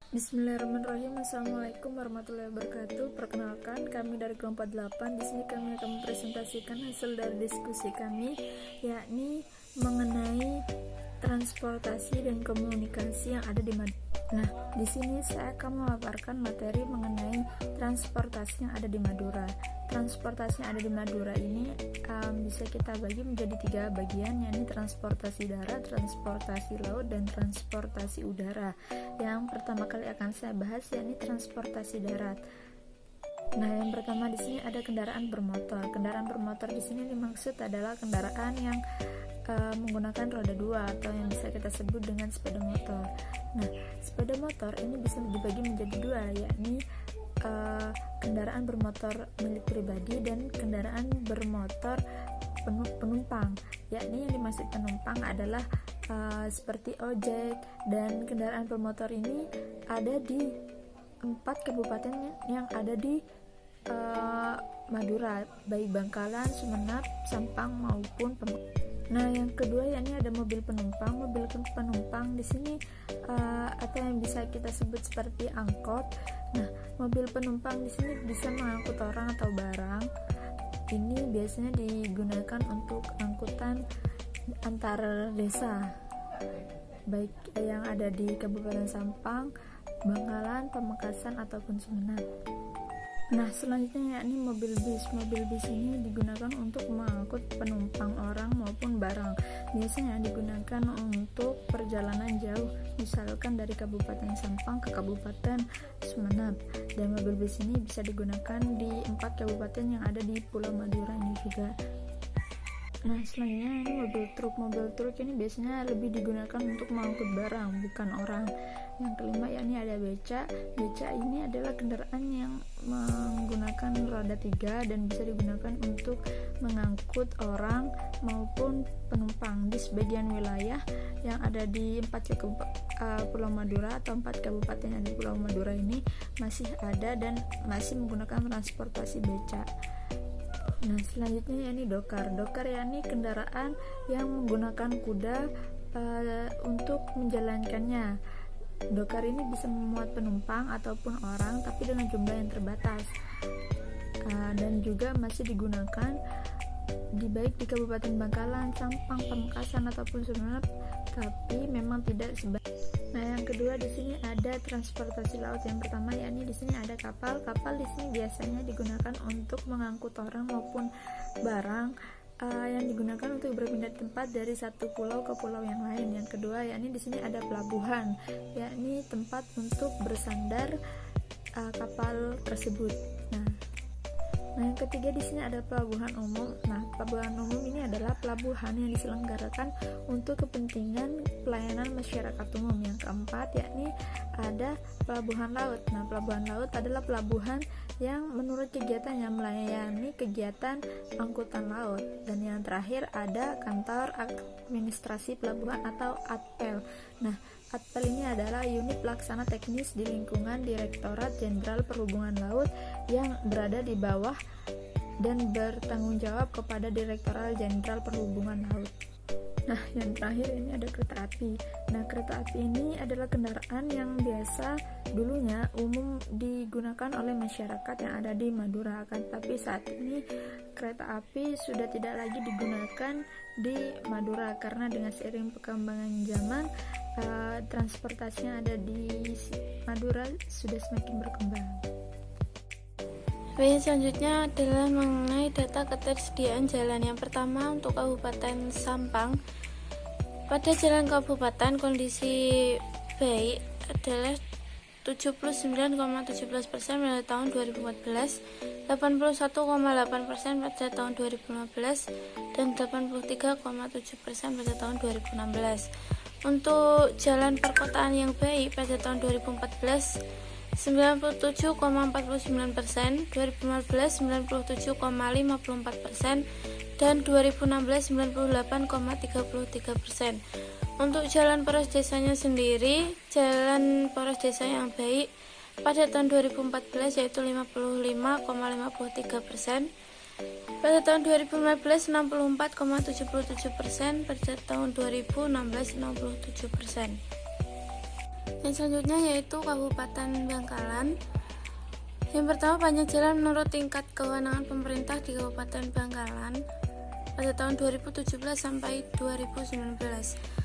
Bismillahirrahmanirrahim. Assalamualaikum warahmatullahi wabarakatuh. Perkenalkan, kami dari kelompok 8. Di sini kami akan mempresentasikan hasil dari diskusi kami, yakni mengenai transportasi dan komunikasi yang ada di Madura. Nah, di sini saya akan memaparkan materi mengenai transportasi yang ada di Madura. Transportasi yang ada di Madura ini bisa kita bagi menjadi 3 bagian, yakni transportasi darat, transportasi laut, dan transportasi udara. Yang pertama kali akan saya bahas yakni transportasi darat. Nah, yang pertama di sini ada kendaraan bermotor. Kendaraan bermotor di sini dimaksud adalah kendaraan yang menggunakan roda 2 atau yang bisa kita sebut dengan sepeda motor. Nah, sepeda motor ini bisa dibagi menjadi 2, yakni kendaraan bermotor milik pribadi dan kendaraan bermotor penumpang. Yakni yang dimaksud penumpang adalah seperti ojek, dan kendaraan bermotor ini ada di 4 kabupaten yang ada di Madura, baik Bangkalan, Sumeneb, Sampang maupun Pemekasan. Nah, yang kedua yakni ada mobil penumpang. Mobil penumpang di sini atau yang bisa kita sebut seperti angkot. Nah, mobil penumpang di sini bisa mengangkut orang atau barang. Ini biasanya digunakan untuk angkutan antar desa, baik yang ada di Kabupaten Sampang, Bangkalan, Pemekasan ataupun Sumeneb. Nah, selanjutnya yakni mobil bis. Mobil bis ini digunakan untuk mengangkut penumpang orang maupun barang. Biasanya digunakan untuk perjalanan jauh, misalkan dari Kabupaten Sampang ke Kabupaten Sumeneb. Dan mobil bis ini bisa digunakan di 4 kabupaten yang ada di Pulau Madura ini juga. Nah, selanjutnya ini mobil truk. Mobil truk ini biasanya lebih digunakan untuk mengangkut barang, bukan orang. Yang kelima yakni ada beca. Beca ini adalah kendaraan yang menggunakan roda 3 dan bisa digunakan untuk mengangkut orang maupun penumpang di sebagian wilayah yang ada di 4 Pulau Madura atau 4 kabupaten yang di Pulau Madura ini masih ada dan masih menggunakan transportasi beca. Nah, selanjutnya yakni dokar. Dokar yakni kendaraan yang menggunakan kuda untuk menjalankannya. Dokar ini bisa memuat penumpang ataupun orang, tapi dengan jumlah yang terbatas, dan juga masih digunakan baik di Kabupaten Bangkalan, Sampang, Pemekasan ataupun Sumeneb, tapi memang tidak sebanyak. Nah, yang kedua di sini ada transportasi laut. Yang pertama yakni di sini ada kapal. Kapal di sini biasanya digunakan untuk mengangkut orang maupun barang yang digunakan untuk berpindah tempat dari satu pulau ke pulau yang lain. Yang kedua yakni di sini ada pelabuhan, yakni tempat untuk bersandar kapal tersebut. Nah, yang ketiga di sini ada pelabuhan umum. Nah, pelabuhan umum ini adalah pelabuhan yang diselenggarakan untuk kepentingan pelayanan masyarakat umum. Yang keempat yakni ada pelabuhan laut. Nah, pelabuhan laut adalah pelabuhan yang menurut kegiatannya melayani kegiatan angkutan laut. Dan yang terakhir ada kantor administrasi pelabuhan atau ATPEL. Nah, ATPEL ini adalah unit pelaksana teknis di lingkungan Direktorat Jenderal Perhubungan Laut yang berada di bawah dan bertanggung jawab kepada Direktorat Jenderal Perhubungan Laut. Nah, yang terakhir ini ada kereta api. Nah, kereta api ini adalah kendaraan yang biasa dulunya umum digunakan oleh masyarakat yang ada di Madura, tapi saat ini kereta api sudah tidak lagi digunakan di Madura karena dengan seiring perkembangan zaman transportasi yang ada di Madura sudah semakin berkembang. Selanjutnya adalah mengenai data ketersediaan jalan. Yang pertama untuk Kabupaten Sampang, pada jalan kabupaten kondisi baik adalah 79,17% pada tahun 2014, 81,8% pada tahun 2015, dan 83,7% pada tahun 2016. Untuk jalan perkotaan yang baik pada tahun 2014 97,49%, 2015 97,54%, dan 2016 98,33%. Untuk jalan poros desanya sendiri, jalan poros desa yang baik pada tahun 2014 yaitu 55,53%, pada tahun 2015 64,77%, pada tahun 2016 67%. Yang selanjutnya yaitu Kabupaten Bangkalan. Yang pertama, panjang jalan menurut tingkat kewenangan pemerintah di Kabupaten Bangkalan pada tahun 2017 sampai 2019.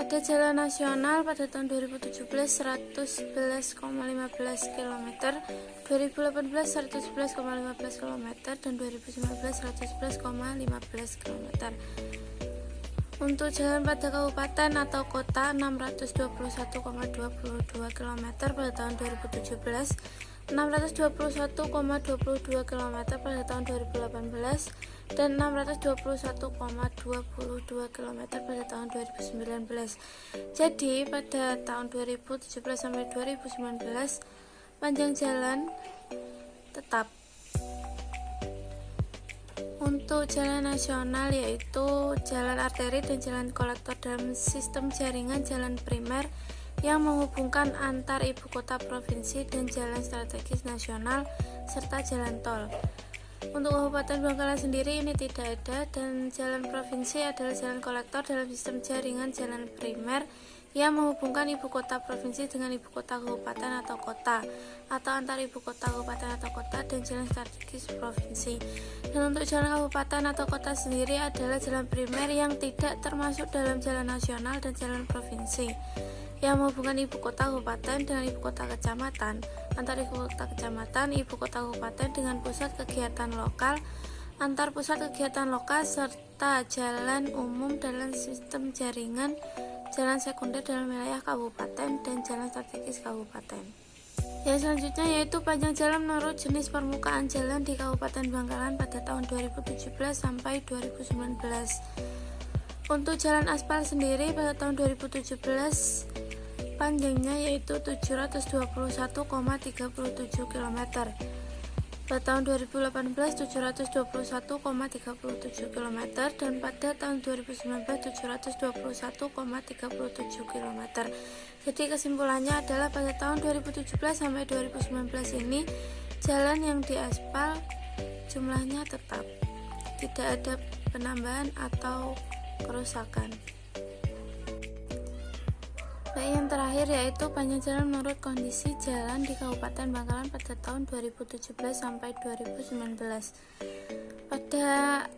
Pada jalan nasional pada tahun 2017 111,15 km, 2018 111,15 km, dan 2019 111,15 km. Untuk jalan pada kabupaten atau kota 621,22 km pada tahun 2017, 621,22 km pada tahun 2018, dan 621,22 km pada tahun 2019. Jadi pada tahun 2017 sampai 2019 panjang jalan tetap. Untuk jalan nasional yaitu jalan arteri dan jalan kolektor dalam sistem jaringan jalan primer yang menghubungkan antar ibu kota provinsi dan jalan strategis nasional serta jalan tol. Untuk Kabupaten Bangkalan sendiri ini tidak ada, dan jalan provinsi adalah jalan kolektor dalam sistem jaringan jalan primer yang menghubungkan ibu kota provinsi dengan ibu kota kabupaten atau kota, atau antar ibu kota kabupaten atau kota, dan jalan strategis provinsi. Dan untuk jalan kabupaten atau kota sendiri adalah jalan primer yang tidak termasuk dalam jalan nasional dan jalan provinsi yang menghubungkan ibu kota kabupaten dengan ibu kota kecamatan, antar ibu kota kecamatan, ibu kota kabupaten dengan pusat kegiatan lokal, antar pusat kegiatan lokal, serta jalan umum dalam sistem jaringan jalan sekunder dalam wilayah kabupaten dan jalan strategis kabupaten. Yang selanjutnya yaitu panjang jalan menurut jenis permukaan jalan di Kabupaten Bangkalan pada tahun 2017 sampai 2019. Untuk jalan aspal sendiri pada tahun 2017 panjangnya yaitu 721,37 km. Pada tahun 2018 721,37 km, dan pada tahun 2019 721,37 km. Jadi kesimpulannya adalah pada tahun 2017 sampai 2019 ini jalan yang diaspal jumlahnya tetap, tidak ada penambahan atau kerusakan. Baik, yang terakhir yaitu panjang jalan menurut kondisi jalan di Kabupaten Bangkalan pada tahun 2017 sampai 2019. Pada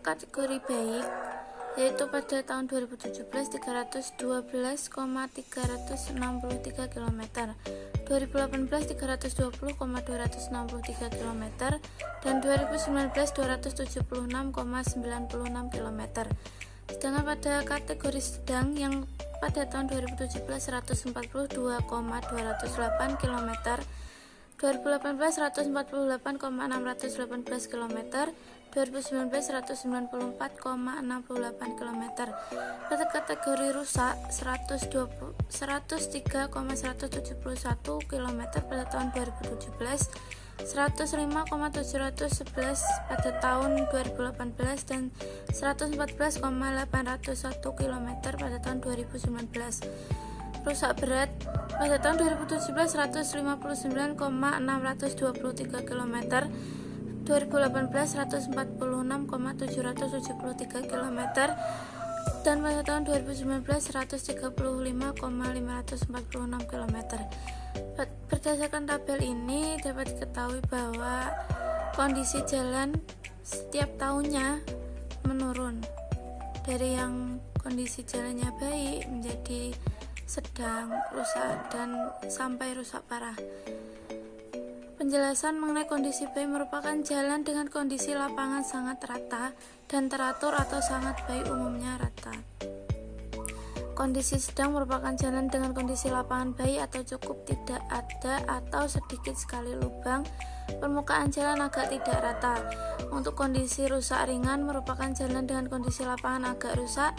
kategori baik yaitu pada tahun 2017 312,363 km, 2018 320,263 km, dan 2019 276,96 km. Sedangkan pada kategori sedang yang pada tahun 2017 142,208 km, 2018 148,618 km, 2019 194,68 km. Pada kategori rusak 103,171 km pada tahun 2017, 105,711 pada tahun 2018, dan 114,801 km pada tahun 2019. Rusak berat pada tahun 2017 159,623 km, 2018 146,773 km, dan pada tahun 2019 135,546 km. Berdasarkan tabel ini dapat diketahui bahwa kondisi jalan setiap tahunnya menurun dari yang kondisi jalannya baik menjadi sedang, rusak, dan sampai rusak parah. Penjelasan mengenai kondisi baik merupakan jalan dengan kondisi lapangan sangat rata dan teratur atau sangat baik, umumnya rata. Kondisi sedang merupakan jalan dengan kondisi lapangan baik atau cukup tidak ada atau sedikit sekali lubang, permukaan jalan agak tidak rata. Untuk kondisi rusak ringan merupakan jalan dengan kondisi lapangan agak rusak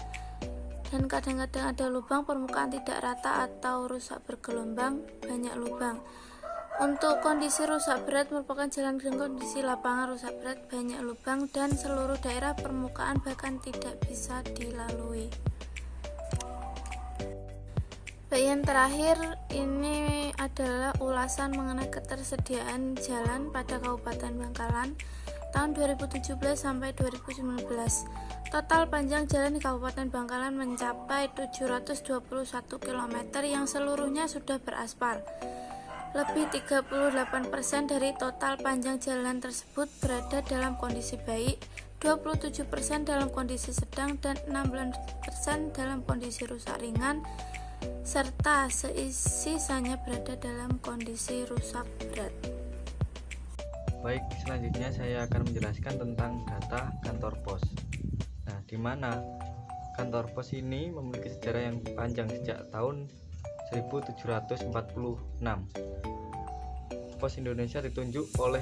dan kadang-kadang ada lubang, permukaan tidak rata atau rusak bergelombang, banyak lubang. Untuk kondisi rusak berat merupakan jalan dengan kondisi lapangan rusak berat, banyak lubang, dan seluruh daerah permukaan bahkan tidak bisa dilalui. Bagian terakhir ini adalah ulasan mengenai ketersediaan jalan pada Kabupaten Bangkalan tahun 2017 sampai 2019. Total panjang jalan di Kabupaten Bangkalan mencapai 721 km yang seluruhnya sudah beraspal. Lebih 38% dari total panjang jalan tersebut berada dalam kondisi baik, 27% dalam kondisi sedang, dan 16% dalam kondisi rusak ringan, serta sisanya berada dalam kondisi rusak berat. Baik, selanjutnya saya akan menjelaskan tentang data kantor pos. Nah, di mana kantor pos ini memiliki sejarah yang panjang sejak tahun 1746. Pos Indonesia ditunjuk oleh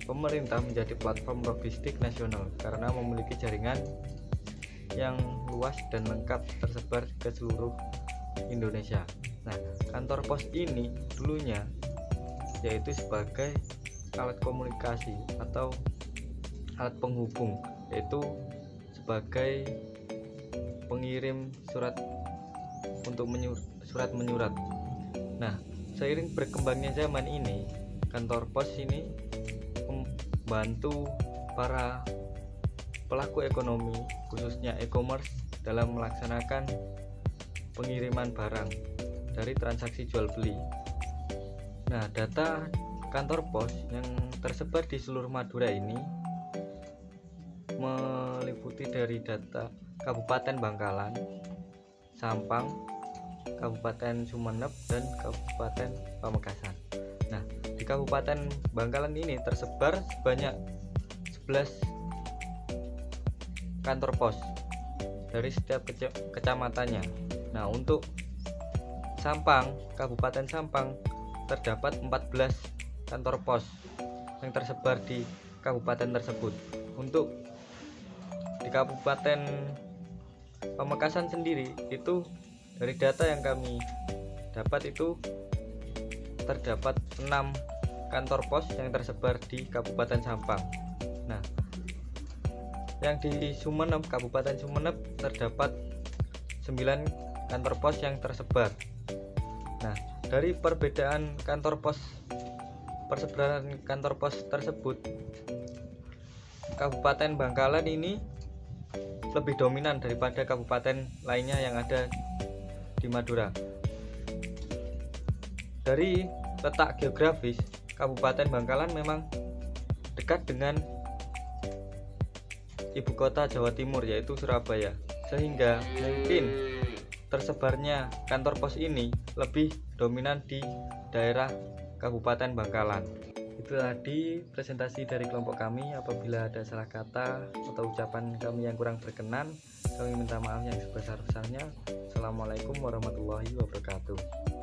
pemerintah menjadi platform logistik nasional karena memiliki jaringan yang luas dan lengkap tersebar ke seluruh Indonesia. Nah, kantor pos ini dulunya yaitu sebagai alat komunikasi atau alat penghubung, yaitu sebagai pengirim surat untuk surat menyurat. Nah, seiring berkembangnya zaman ini, kantor pos ini membantu para pelaku ekonomi, khususnya e-commerce, dalam melaksanakan pengiriman barang dari transaksi jual beli. Nah, data kantor pos yang tersebar di seluruh Madura ini meliputi dari data Kabupaten Bangkalan, Sampang, Kabupaten Sumeneb, dan Kabupaten Pamekasan. Nah, di Kabupaten Bangkalan ini tersebar sebanyak 11 kantor pos dari setiap kecamatannya. Nah, untuk Sampang, Kabupaten Sampang terdapat 14 kantor pos yang tersebar di kabupaten tersebut. Untuk di Kabupaten Pamekasan sendiri, itu dari data yang kami dapat itu terdapat 6 kantor pos yang tersebar di Kabupaten Sampang. Nah, yang di Sumeneb, Kabupaten Sumeneb terdapat 9 kantor pos yang tersebar. Nah, dari perbedaan persebaran kantor pos tersebut, Kabupaten Bangkalan ini lebih dominan daripada kabupaten lainnya yang ada di Madura. Dari letak geografis, Kabupaten Bangkalan memang dekat dengan ibu kota Jawa Timur, yaitu Surabaya, sehingga mungkin tersebarnya kantor pos ini lebih dominan di daerah Kabupaten Bangkalan. Itu tadi presentasi dari kelompok kami. Apabila ada salah kata atau ucapan kami yang kurang berkenan, kami minta maaf yang sebesar-besarnya. Assalamualaikum warahmatullahi wabarakatuh.